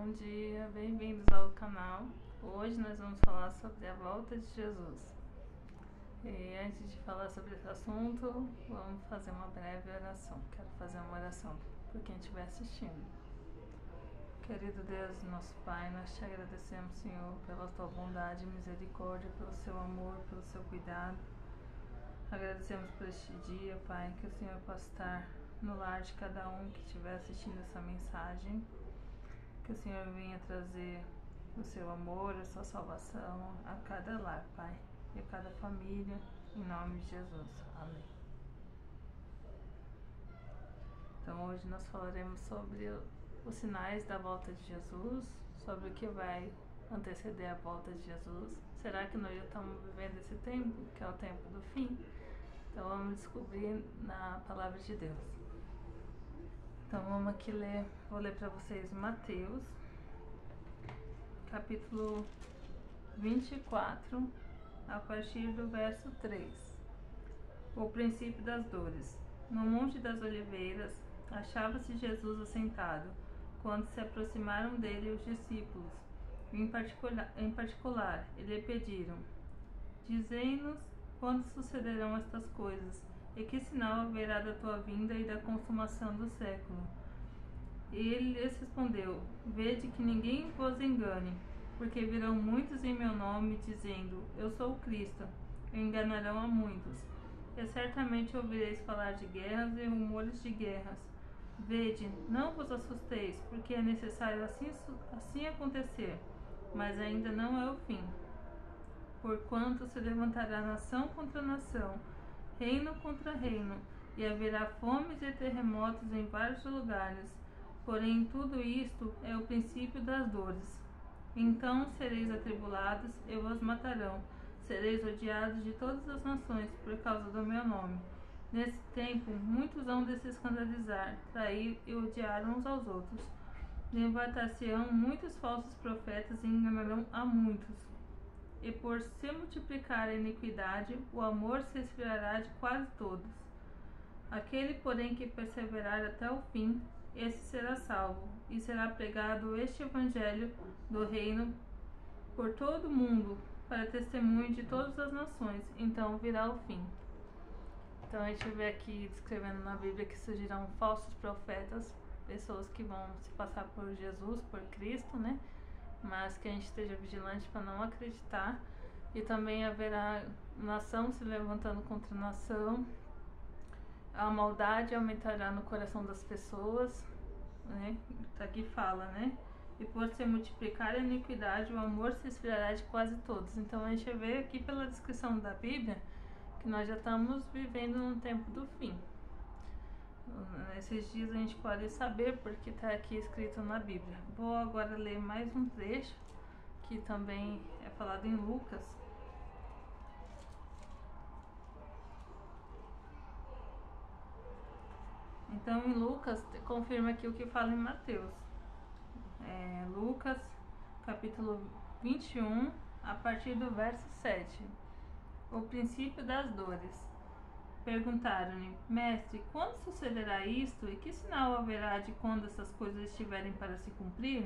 Bom dia, bem-vindos ao canal. Hoje nós vamos falar sobre a volta de Jesus. E antes de falar sobre esse assunto, vamos fazer uma breve oração. Quero fazer uma oração por quem estiver assistindo. Querido Deus, nosso Pai, nós te agradecemos, Senhor, pela tua bondade e misericórdia, pelo seu amor, pelo seu cuidado. Agradecemos por este dia, Pai, que o Senhor possa estar no lar de cada um que estiver assistindo essa mensagem. Que o Senhor venha trazer o seu amor, a sua salvação a cada lar, Pai, e a cada família, em nome de Jesus. Amém. Então hoje nós falaremos sobre os sinais da volta de Jesus, sobre o que vai anteceder a volta de Jesus. Será que nós já estamos vivendo esse tempo, que é o tempo do fim? Então vamos descobrir na palavra de Deus. Então vamos aqui ler, vou ler para vocês Mateus, capítulo 24, a partir do verso 3. O princípio das dores. No Monte das Oliveiras, achava-se Jesus assentado, quando se aproximaram dele os discípulos. Em particular, lhe pediram: Dizei-nos quando sucederão estas coisas, e que sinal haverá da tua vinda e da consumação do século? E ele lhes respondeu: Vede que ninguém vos engane, porque virão muitos em meu nome, dizendo: Eu sou o Cristo, e enganarão a muitos. E certamente ouvireis falar de guerras e rumores de guerras. Vede, não vos assusteis, porque é necessário assim acontecer, mas ainda não é o fim. Porquanto se levantará nação contra nação, reino contra reino, e haverá fomes e terremotos em vários lugares. Porém, tudo isto é o princípio das dores. Então sereis atribulados e vos matarão. Sereis odiados de todas as nações por causa do meu nome. Nesse tempo, muitos hão de se escandalizar, trair e odiar uns aos outros. Levantar-se-ão muitos falsos profetas e enganarão a muitos. E por se multiplicar a iniquidade, o amor se esfriará de quase todos. Aquele, porém, que perseverar até o fim, esse será salvo, e será pregado este evangelho do reino por todo o mundo, para testemunho de todas as nações. Então virá o fim. Então a gente vê aqui descrevendo na Bíblia que surgirão falsos profetas, pessoas que vão se passar por Jesus, por Cristo, né? Mas que a gente esteja vigilante para não acreditar. E também haverá nação se levantando contra nação. A maldade aumentará no coração das pessoas, né? Aqui fala, né? E por se multiplicar a iniquidade, o amor se esfriará de quase todos. Então a gente vê aqui pela descrição da Bíblia que nós já estamos vivendo no tempo do fim. Nesses dias a gente pode saber porque está aqui escrito na Bíblia. Vou agora ler mais um trecho que também é falado em Lucas. Então em Lucas confirma aqui o que fala em Mateus. Lucas capítulo 21, a partir do verso 7. O princípio das dores. Perguntaram-lhe: Mestre, quando sucederá isto, e que sinal haverá de quando essas coisas estiverem para se cumprir?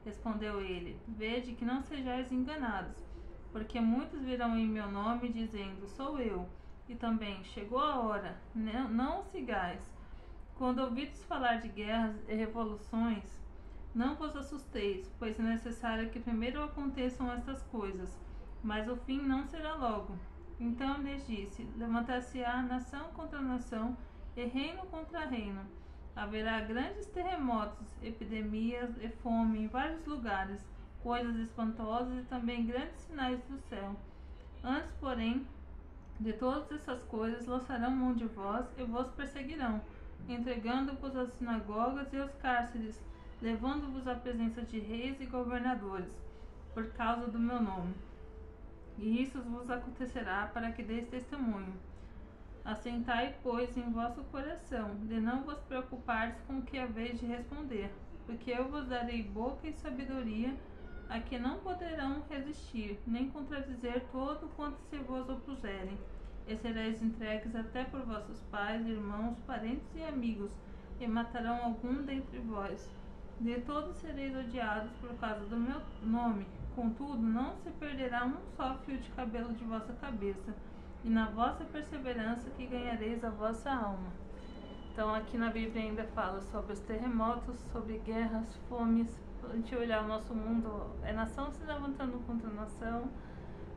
Respondeu ele: Vede que não sejais enganados, porque muitos virão em meu nome, dizendo: Sou eu. E também: Chegou a hora, não o sigais. Quando ouvides falar de guerras e revoluções, não vos assusteis, pois é necessário que primeiro aconteçam estas coisas, mas o fim não será logo. Então lhes disse: Levantar-se-á nação contra nação e reino contra reino. Haverá grandes terremotos, epidemias e fome em vários lugares, coisas espantosas e também grandes sinais do céu. Antes, porém, de todas essas coisas lançarão mão de vós e vos perseguirão, entregando-vos às sinagogas e aos cárceres, levando-vos à presença de reis e governadores, por causa do meu nome. E isso vos acontecerá para que deis testemunho. Assentai, pois, em vosso coração, de não vos preocupardes com o que haveis de responder, porque eu vos darei boca e sabedoria, a que não poderão resistir, nem contradizer todo quanto se vos opuserem. E sereis entregues até por vossos pais, irmãos, parentes e amigos, e matarão algum dentre vós. De todos sereis odiados por causa do meu nome. Contudo, não se perderá um só fio de cabelo de vossa cabeça, e na vossa perseverança que ganhareis a vossa alma. Então aqui na Bíblia ainda fala sobre os terremotos, sobre guerras, fomes. Se a gente olhar o nosso mundo, é nação se levantando contra nação.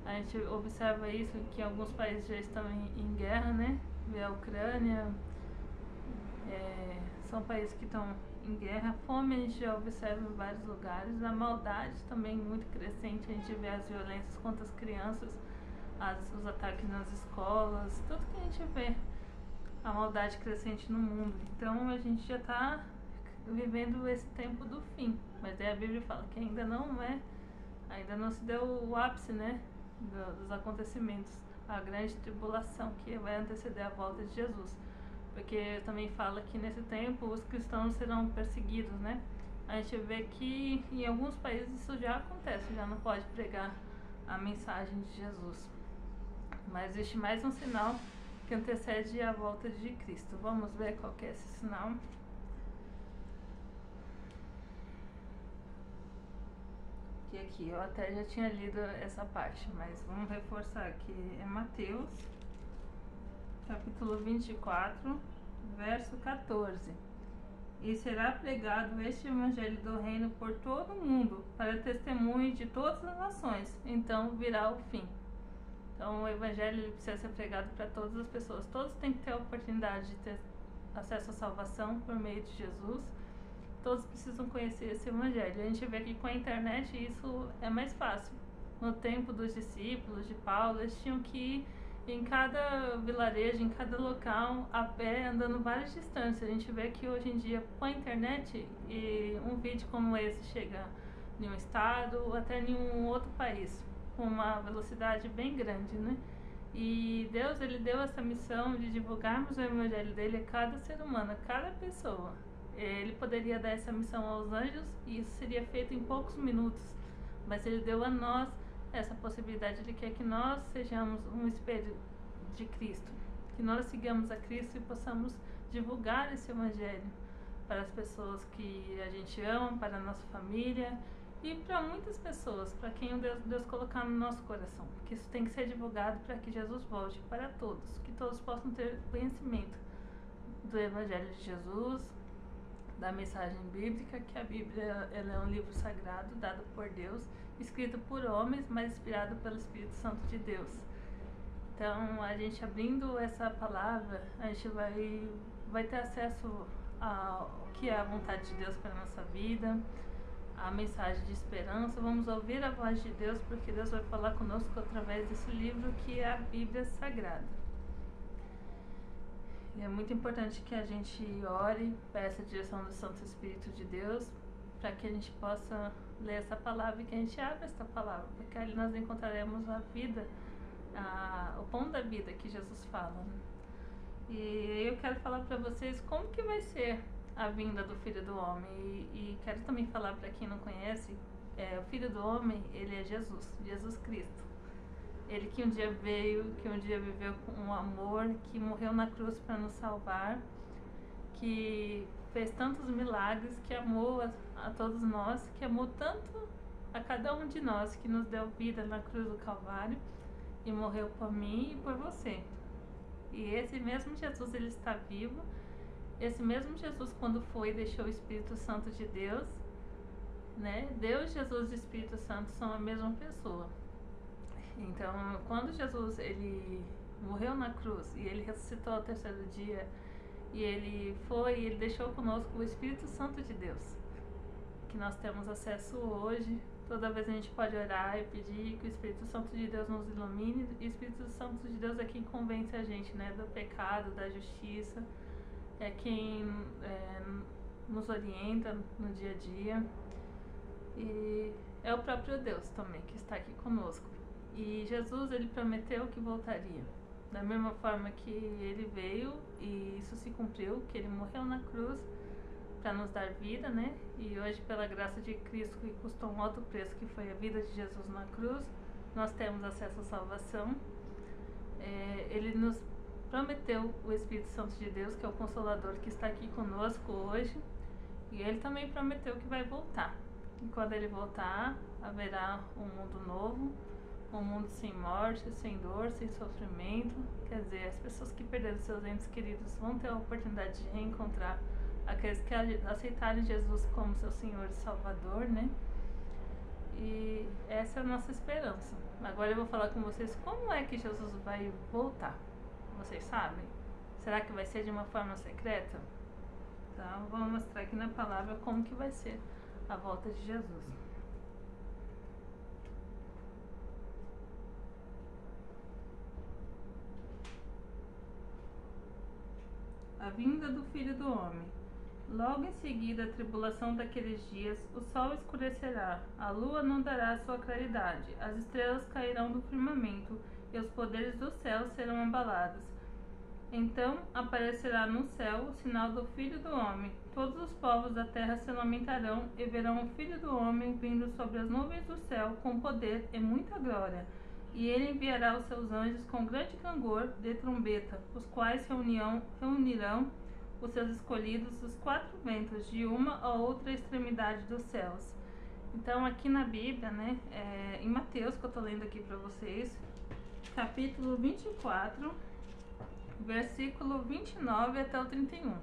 A gente observa isso, que alguns países já estão em guerra, né? Vê a Ucrânia, são países que estão em guerra. Fome a gente já observa em vários lugares. A maldade também muito crescente, a gente vê as violências contra as crianças, os ataques nas escolas, tudo que a gente vê, a maldade crescente no mundo. Então a gente já está vivendo esse tempo do fim, mas aí a Bíblia fala que ainda não se deu o ápice, né, dos acontecimentos, a grande tribulação que vai anteceder a volta de Jesus, porque também fala que nesse tempo os cristãos serão perseguidos, né? A gente vê que em alguns países isso já acontece, já não pode pregar a mensagem de Jesus, mas existe mais um sinal que antecede a volta de Cristo. Vamos ver qual que é esse sinal. Que aqui eu até já tinha lido essa parte, mas vamos reforçar aqui. É Mateus, capítulo 24, verso 14. E será pregado este evangelho do reino por todo o mundo, para testemunho de todas as nações. Então virá o fim. Então o evangelho precisa ser pregado para todas as pessoas. Todos têm que ter a oportunidade de ter acesso à salvação por meio de Jesus. Todos precisam conhecer esse evangelho. A gente vê que com a internet isso é mais fácil. No tempo dos discípulos de Paulo, eles tinham que ir em cada vilarejo, em cada local, a pé, andando várias distâncias. A gente vê que hoje em dia, com a internet, e um vídeo como esse chega em um estado ou até em um outro país, com uma velocidade bem grande, né? E Deus, ele deu essa missão de divulgarmos o evangelho dele a cada ser humano, a cada pessoa. Ele poderia dar essa missão aos anjos e isso seria feito em poucos minutos, mas ele deu a nós essa possibilidade. Ele quer que nós sejamos um espelho de Cristo, que nós sigamos a Cristo e possamos divulgar esse evangelho para as pessoas que a gente ama, para a nossa família e para muitas pessoas, para quem Deus colocar no nosso coração. Que isso tem que ser divulgado para que Jesus volte para todos, que todos possam ter conhecimento do evangelho de Jesus, da mensagem bíblica, que a Bíblia ela é um livro sagrado dado por Deus, escrito por homens, mas inspirado pelo Espírito Santo de Deus. Então, a gente abrindo essa palavra, a gente vai ter acesso ao que é a vontade de Deus para a nossa vida, a mensagem de esperança. Vamos ouvir a voz de Deus, porque Deus vai falar conosco através desse livro que é a Bíblia Sagrada. E é muito importante que a gente ore, peça a direção do Santo Espírito de Deus, para que a gente possa ler essa palavra e que a gente abra essa palavra, porque ali nós encontraremos a vida, o pão da vida que Jesus fala, né? E eu quero falar para vocês como que vai ser a vinda do Filho do Homem, e quero também falar para quem não conhece, o Filho do Homem, ele é Jesus Cristo. Ele que um dia veio, que um dia viveu com um amor, que morreu na cruz para nos salvar, que fez tantos milagres, que amou a todos nós, que amou tanto a cada um de nós, que nos deu vida na cruz do Calvário e morreu por mim e por você. E esse mesmo Jesus, ele está vivo. Esse mesmo Jesus, quando foi, deixou o Espírito Santo de Deus, né? Deus, Jesus e Espírito Santo são a mesma pessoa. Então, quando Jesus ele morreu na cruz e ele ressuscitou ao terceiro dia, e ele deixou conosco o Espírito Santo de Deus, que nós temos acesso hoje. Toda vez a gente pode orar e pedir que o Espírito Santo de Deus nos ilumine, e o Espírito Santo de Deus é quem convence a gente, né, do pecado, da justiça, é quem nos orienta no dia a dia, e é o próprio Deus também que está aqui conosco. E Jesus, ele prometeu que voltaria. Da mesma forma que ele veio, e isso se cumpriu, que ele morreu na cruz para nos dar vida, né? E hoje, pela graça de Cristo, que custou um alto preço, que foi a vida de Jesus na cruz, nós temos acesso à salvação. Ele nos prometeu o Espírito Santo de Deus, que é o Consolador, que está aqui conosco hoje. E ele também prometeu que vai voltar. E quando ele voltar, haverá um mundo novo, um mundo sem morte, sem dor, sem sofrimento. Quer dizer, as pessoas que perderam seus entes queridos vão ter a oportunidade de reencontrar aqueles que aceitarem Jesus como seu Senhor e Salvador, né? E essa é a nossa esperança. Agora eu vou falar com vocês como é que Jesus vai voltar. Vocês sabem? Será que vai ser de uma forma secreta? Então, vamos mostrar aqui na palavra como que vai ser a volta de Jesus. A vinda do Filho do Homem. Logo em seguida a tribulação daqueles dias, o sol escurecerá, a lua não dará sua claridade, as estrelas cairão do firmamento, e os poderes do céu serão abalados. Então aparecerá no céu o sinal do Filho do Homem. Todos os povos da terra se lamentarão e verão o Filho do Homem vindo sobre as nuvens do céu com poder e muita glória. E ele enviará os seus anjos com grande clangor de trombeta, os quais reunirão os seus escolhidos dos quatro ventos, de uma a outra extremidade dos céus. Então aqui na Bíblia, né, em Mateus, que eu estou lendo aqui para vocês, capítulo 24, versículo 29 até o 31.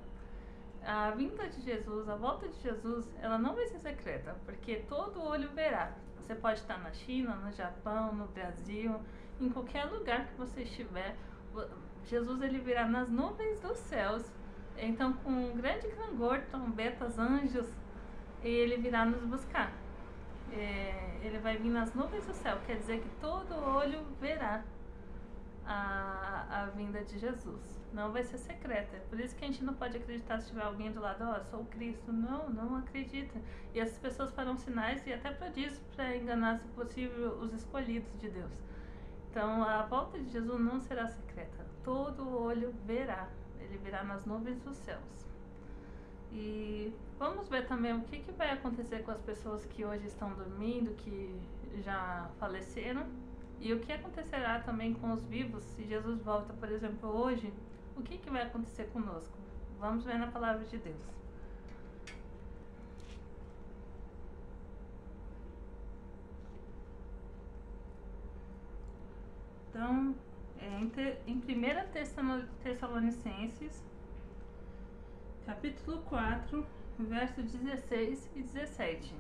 A vinda de Jesus, a volta de Jesus, ela não vai ser secreta, porque todo olho verá. Você pode estar na China, no Japão, no Brasil, em qualquer lugar que você estiver, Jesus ele virá nas nuvens dos céus. Então, com um grande clangor, trombetas, anjos, ele virá nos buscar. Ele vai vir nas nuvens do céu, quer dizer que todo olho verá a vinda de Jesus. Não vai ser secreta. Por isso que a gente não pode acreditar se tiver alguém do lado, sou o Cristo. Não, não acredita. E essas pessoas farão sinais e até prodígios para enganar, se possível, os escolhidos de Deus. Então, a volta de Jesus não será secreta. Todo olho verá. Ele virá nas nuvens dos céus. E vamos ver também o que vai acontecer com as pessoas que hoje estão dormindo, que já faleceram. E o que acontecerá também com os vivos, se Jesus volta, por exemplo, hoje, o que vai acontecer conosco? Vamos ver na palavra de Deus. Então, em 1 Tessalonicenses, capítulo 4, versos 16 e 17.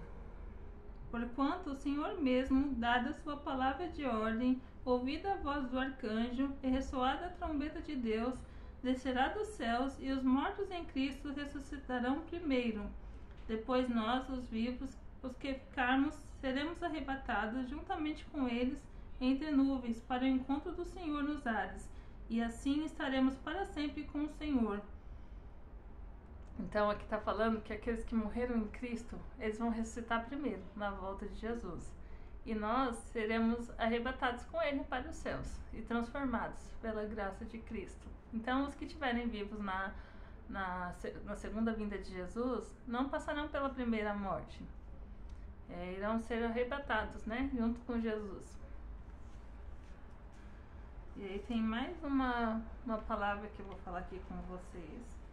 Porquanto o Senhor mesmo, dada a sua palavra de ordem, ouvida a voz do arcanjo e ressoada a trombeta de Deus, descerá dos céus, e os mortos em Cristo ressuscitarão primeiro. Depois nós, os vivos, os que ficarmos, seremos arrebatados juntamente com eles entre nuvens para o encontro do Senhor nos ares, e assim estaremos para sempre com o Senhor. Então aqui está falando que aqueles que morreram em Cristo, eles vão ressuscitar primeiro, na volta de Jesus. E nós seremos arrebatados com Ele para os céus e transformados pela graça de Cristo. Então os que estiverem vivos na segunda vinda de Jesus, não passarão pela primeira morte. Irão ser arrebatados, né, junto com Jesus. E aí tem mais uma palavra que eu vou falar aqui com vocês.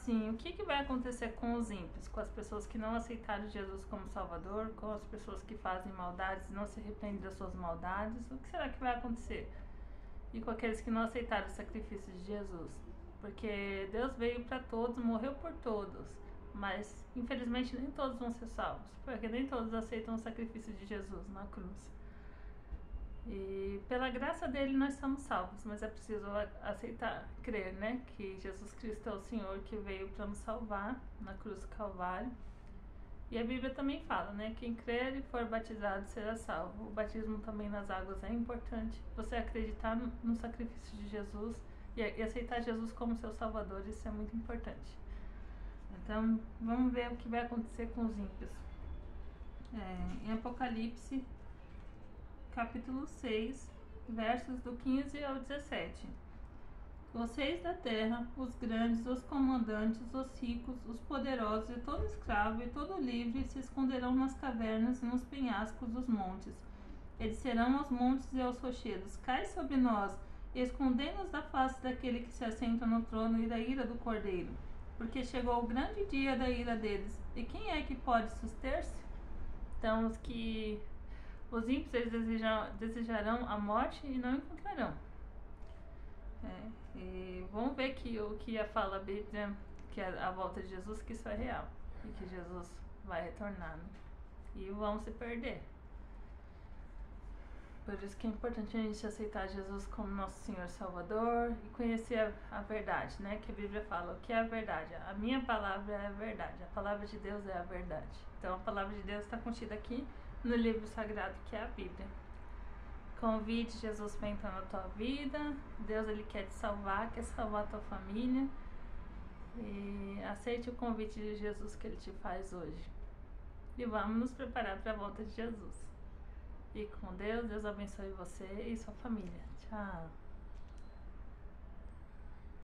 Sim, o que vai acontecer com os ímpios, com as pessoas que não aceitaram Jesus como Salvador, com as pessoas que fazem maldades e não se arrependem das suas maldades? O que será que vai acontecer? E com aqueles que não aceitaram o sacrifício de Jesus? Porque Deus veio para todos, morreu por todos, mas infelizmente nem todos vão ser salvos, porque nem todos aceitam o sacrifício de Jesus na cruz. E pela graça dele nós somos salvos, mas é preciso aceitar, crer, né, que Jesus Cristo é o Senhor que veio para nos salvar na cruz do Calvário. E a Bíblia também fala, né, quem crer e for batizado será salvo. O batismo também nas águas é importante. Você acreditar no sacrifício de Jesus e aceitar Jesus como seu Salvador, isso é muito importante. Então, vamos ver o que vai acontecer com os ímpios. Em Apocalipse, capítulo 6, versos do 15 ao 17. Os reis da terra, os grandes, os comandantes, os ricos, os poderosos e todo escravo e todo livre se esconderão nas cavernas e nos penhascos dos montes. Eles serão aos montes e aos rochedos: cai sobre nós, escondei-nos da face daquele que se assenta no trono e da ira do Cordeiro, porque chegou o grande dia da ira deles, e quem é que pode suster-se? Então, os ímpios eles desejarão a morte e não encontrarão. E vamos ver que o que fala a Bíblia, que é a volta de Jesus, que isso é real, e que Jesus vai retornar, né? E vão se perder. Por isso que é importante a gente aceitar Jesus como nosso Senhor Salvador e conhecer a verdade, né? Que a Bíblia fala, o que é a verdade? A minha palavra é a verdade, a palavra de Deus é a verdade. Então a palavra de Deus está contida aqui no livro sagrado que é a Bíblia. Convide Jesus para entrar na tua vida. Deus ele quer te salvar, quer salvar a tua família. E aceite o convite de Jesus que ele te faz hoje. E vamos nos preparar para a volta de Jesus. Fique com Deus, Deus abençoe você e sua família. Tchau.